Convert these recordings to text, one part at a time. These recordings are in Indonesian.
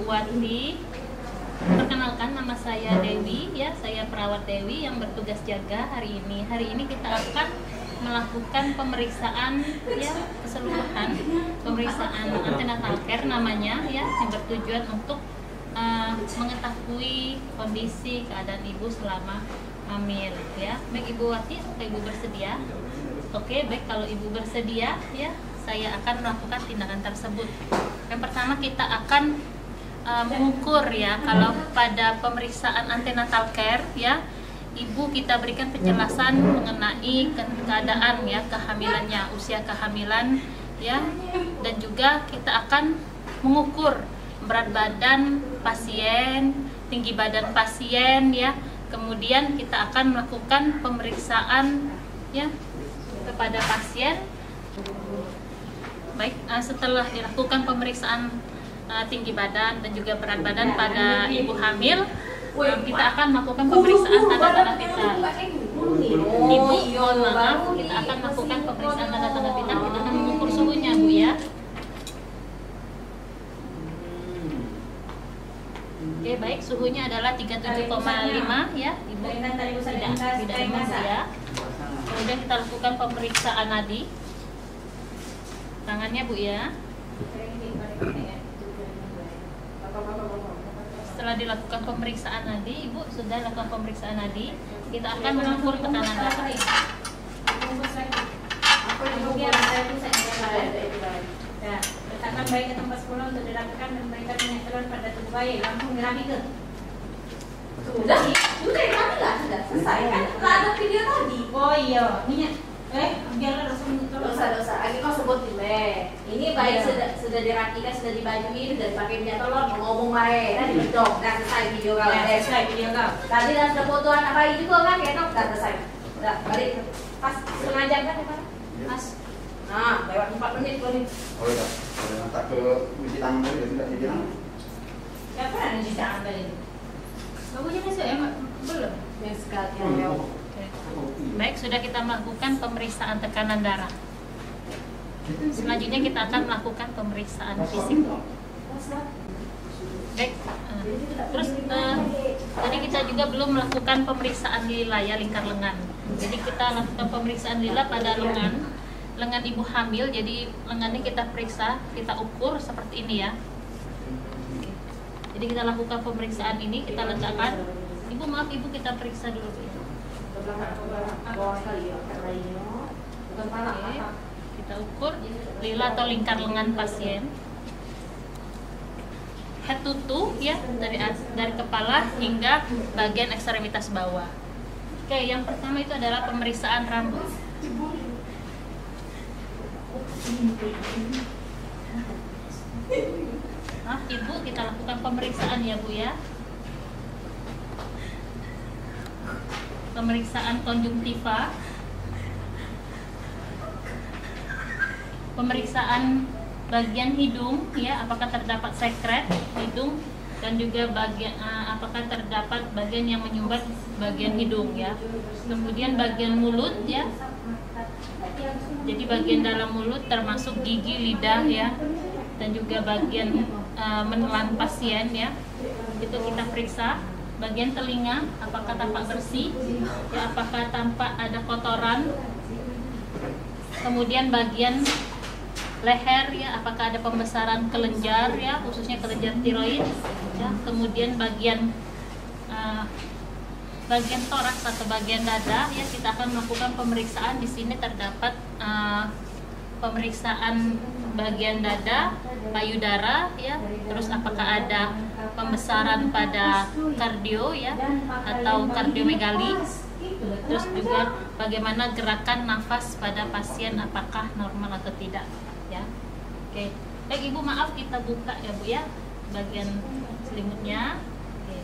Ibu Wati. Perkenalkan, nama saya Dewi ya, saya perawat Dewi yang bertugas jaga hari ini. Hari ini kita akan melakukan pemeriksaan ya keseluruhan, pemeriksaan antenatal care namanya ya, yang bertujuan untuk mengetahui kondisi keadaan ibu selama hamil ya. Baik Ibu Wati, apakah Ibu bersedia? Oke, baik, kalau Ibu bersedia ya, saya akan melakukan tindakan tersebut. Yang pertama kita akan mengukur ya, kalau pada pemeriksaan antenatal care ya, ibu kita berikan penjelasan mengenai keadaan ya kehamilannya, usia kehamilan ya, dan juga kita akan mengukur berat badan pasien, tinggi badan pasien ya. Kemudian kita akan melakukan pemeriksaan ya kepada pasien. Baik, setelah dilakukan pemeriksaan tinggi badan dan juga berat badan pada ibu hamil, kita akan melakukan pemeriksaan tanda-tanda vital. Ibu, mohon maaf, kita akan melakukan pemeriksaan tanda-tanda vital. Kita akan mengukur suhunya, Bu ya. Oke, baik, suhunya adalah 37,5 ya, Ibu. Tidak demam ya. Kemudian kita lakukan pemeriksaan nadi. Tangannya, Bu ya. Setelah dilakukan pemeriksaan nadi, Ibu sudah lakukan pemeriksaan nadi, kita akan mengukur tekanan darah. Ya, letakkan bayi ke tempat sekolah untuk dilakukan dan memberikan minyak telur pada tubuh bayi. Langsung dirapi ke? Sudah dirapi lah, sudah selesai kan? Ada video tadi. Oh iya, minyak. Biarlah langsung minyak telur. Dosa. Lagi kau sebut deh. Ini bayi sudah dirapikan, sudah dibajui, sudah dipakai minyak telur, mau ngomong baik. Tadi bedok, dah selesai video kau. Selesai video kau. Tadi dah sudah foto anak bayi juga kan? Enak, dah selesai. Udah, balik. Pas setengah jam kan? Pas. Nah, lewat 4 menit tuh nih. Oh iya, kalau nak ke cuci tangan tadi tidak dibilang. Siapa yang cuci tangan tadi? Bagunya masuk emang belum? Yang sekali yang Baik, sudah kita melakukan pemeriksaan tekanan darah. Selanjutnya kita akan melakukan pemeriksaan fisik. Baik, terus tadi kita juga belum melakukan pemeriksaan lila ya, lingkar lengan. Jadi kita lakukan pemeriksaan lila pada lengan ibu hamil. Jadi lengannya kita periksa, kita ukur seperti ini ya. Jadi kita lakukan pemeriksaan ini, kita letakkan. Ibu maaf, Ibu kita periksa dulu. Oke, kita ukur lila atau lingkar lengan pasien. Head to toe ya, dari kepala hingga bagian ekstremitas bawah. Oke, yang pertama itu adalah pemeriksaan rambut. Ibu, kita lakukan pemeriksaan ya Bu ya. Pemeriksaan konjungtiva, pemeriksaan bagian hidung ya, apakah terdapat sekret hidung, dan juga bagian apakah terdapat bagian yang menyumbat bagian hidung ya. Kemudian bagian mulut ya. Jadi bagian dalam mulut termasuk gigi, lidah ya, dan juga bagian menelan pasien ya. Itu kita periksa. Bagian telinga, apakah tampak bersih ya, apakah tampak ada kotoran. Kemudian bagian leher ya, apakah ada pembesaran kelenjar ya, khususnya kelenjar tiroid ya. Kemudian bagian toraks atau bagian dada ya, kita akan melakukan pemeriksaan. Di sini terdapat pemeriksaan bagian dada, payudara ya, terus apakah ada pembesaran pada kardio ya atau kardiomegali, terus juga bagaimana gerakan nafas pada pasien, apakah normal atau tidak ya. Oke, baik Ibu, maaf kita buka ya Bu ya bagian selimutnya. Oke.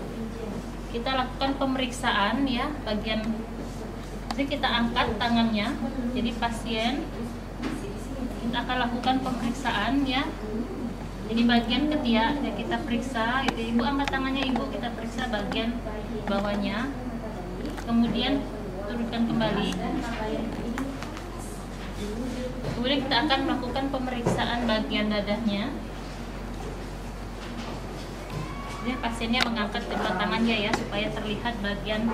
Kita lakukan pemeriksaan ya bagian, jadi kita angkat tangannya, jadi pasien kita akan lakukan pemeriksaan ya. Jadi bagian ketiak ya kita periksa. Ibu angkat tangannya Ibu, kita periksa bagian bawahnya. Kemudian turunkan kembali. Kemudian kita akan melakukan pemeriksaan bagian dadanya. Ini pasiennya mengangkat kedua tangannya ya supaya terlihat bagian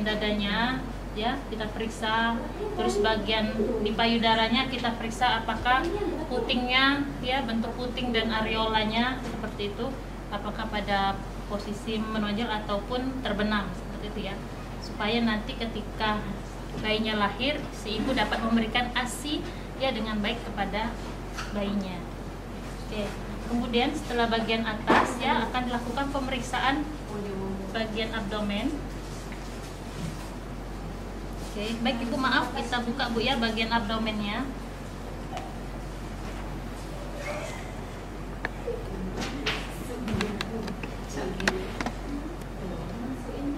dadanya ya, kita periksa. Terus bagian di payudaranya kita periksa apakah putingnya ya, bentuk puting dan areolanya seperti itu, apakah pada posisi menonjol ataupun terbenam seperti itu ya, supaya nanti ketika bayinya lahir si ibu dapat memberikan ASI ya dengan baik kepada bayinya. Oke. Kemudian setelah bagian atas ya akan dilakukan pemeriksaan bagian abdomen. Oke, baik Ibu, maaf kita buka Bu ya bagian abdomennya.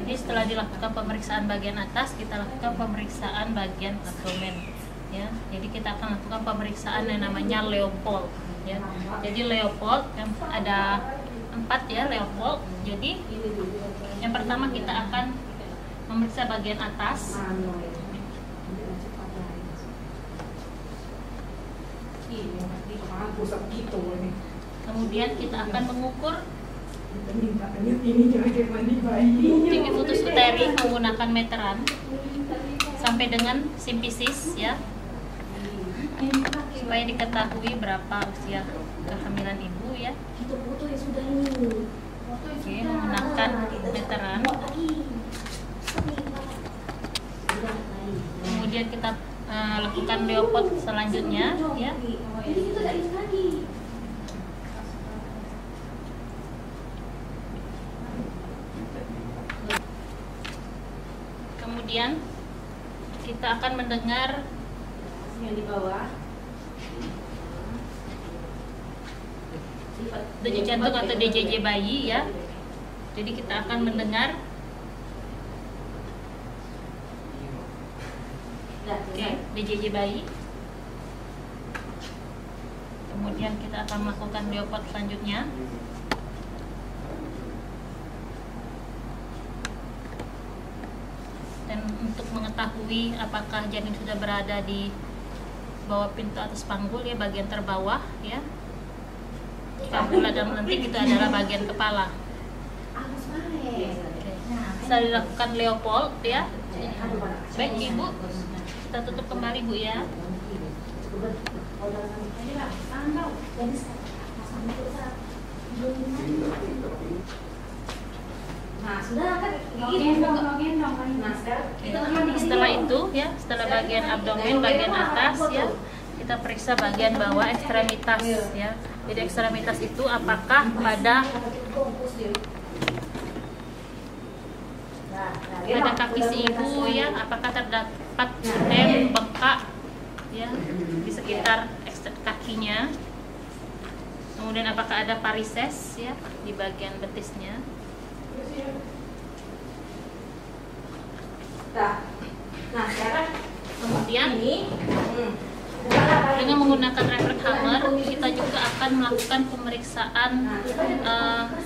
Jadi setelah dilakukan pemeriksaan bagian atas, kita lakukan pemeriksaan bagian abdomen ya. Jadi kita akan lakukan pemeriksaan yang namanya Leopold ya. Jadi Leopold yang ada 4 ya, Leopold. Jadi yang pertama kita akan memeriksa bagian atas. Kemudian kita akan mengukur tinggi utus uteri menggunakan meteran sampai dengan simpisis ya, supaya diketahui berapa usia kehamilan ibu ya. Oke, menggunakan meteran. Kemudian kita lakukan Leopold selanjutnya ya. Kemudian kita akan mendengar yang di bawah denyut jantung atau DJJ bayi ya. Jadi kita akan mendengar DJJ bayi. Kemudian kita akan melakukan Leopold selanjutnya. Dan untuk mengetahui apakah janin sudah berada di bawah pintu atas panggul ya, bagian terbawah ya. Fabula dan lentik itu adalah bagian kepala. Setelah dilakukan Leopold ya. Baik Ibu, kita tutup kembali Bu ya. Nah, sudah kan Setelah itu ya, setelah bagian abdomen, bagian atas ya, kita periksa bagian bawah ekstremitas ya. Jadi ekstremitas itu apakah pada kaki si ibu ya, apakah terdapat stem bengkak ya di sekitar kakinya. Kemudian apakah ada varises ya di bagian betisnya. Nah, sekarang Kemudian dengan menggunakan refleks hammer kita juga akan melakukan pemeriksaan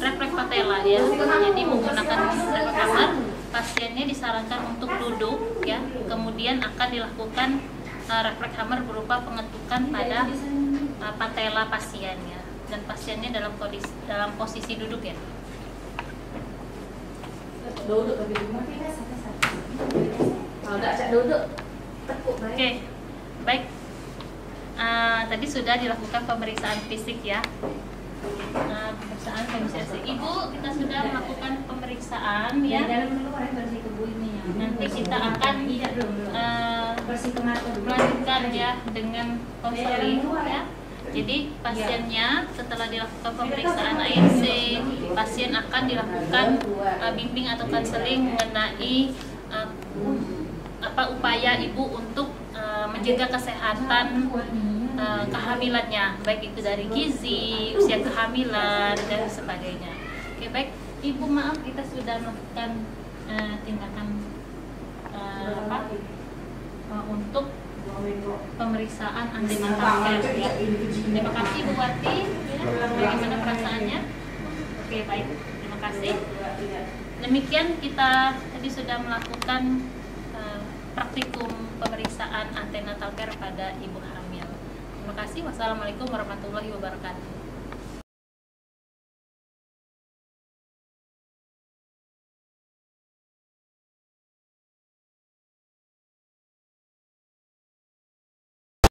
refleks patella ya. Jadi menggunakan refleks hammer pasiennya disarankan untuk duduk ya. Kemudian akan dilakukan refleks hammer berupa pengetukan pada patella pasien ya. Dan pasiennya dalam posisi duduk ya. duduk kalau nggak cak duduk tekuk. Oke, baik. Tadi sudah dilakukan pemeriksaan fisik ya. Pemeriksaan kondisi ASI. Ibu, kita sudah melakukan pemeriksaan ya. Nanti kita akan melanjutkan ya dengan konseling ya. Jadi pasiennya setelah dilakukan pemeriksaan ANC, pasien akan dilakukan bimbing atau konseling mengenai upaya ibu untuk menjaga kesehatan kehamilannya, baik itu dari gizi, usia kehamilan dan sebagainya. Oke, baik Ibu, maaf kita sudah melakukan tindakan untuk pemeriksaan antenatal care ya. Terima kasih Bu Wati ya. Bagaimana perasaannya? Oke, baik, terima kasih. Demikian kita tadi sudah melakukan praktikum pemeriksaan antenatal care pada ibu hamil. Terima kasih. Wassalamualaikum warahmatullahi wabarakatuh.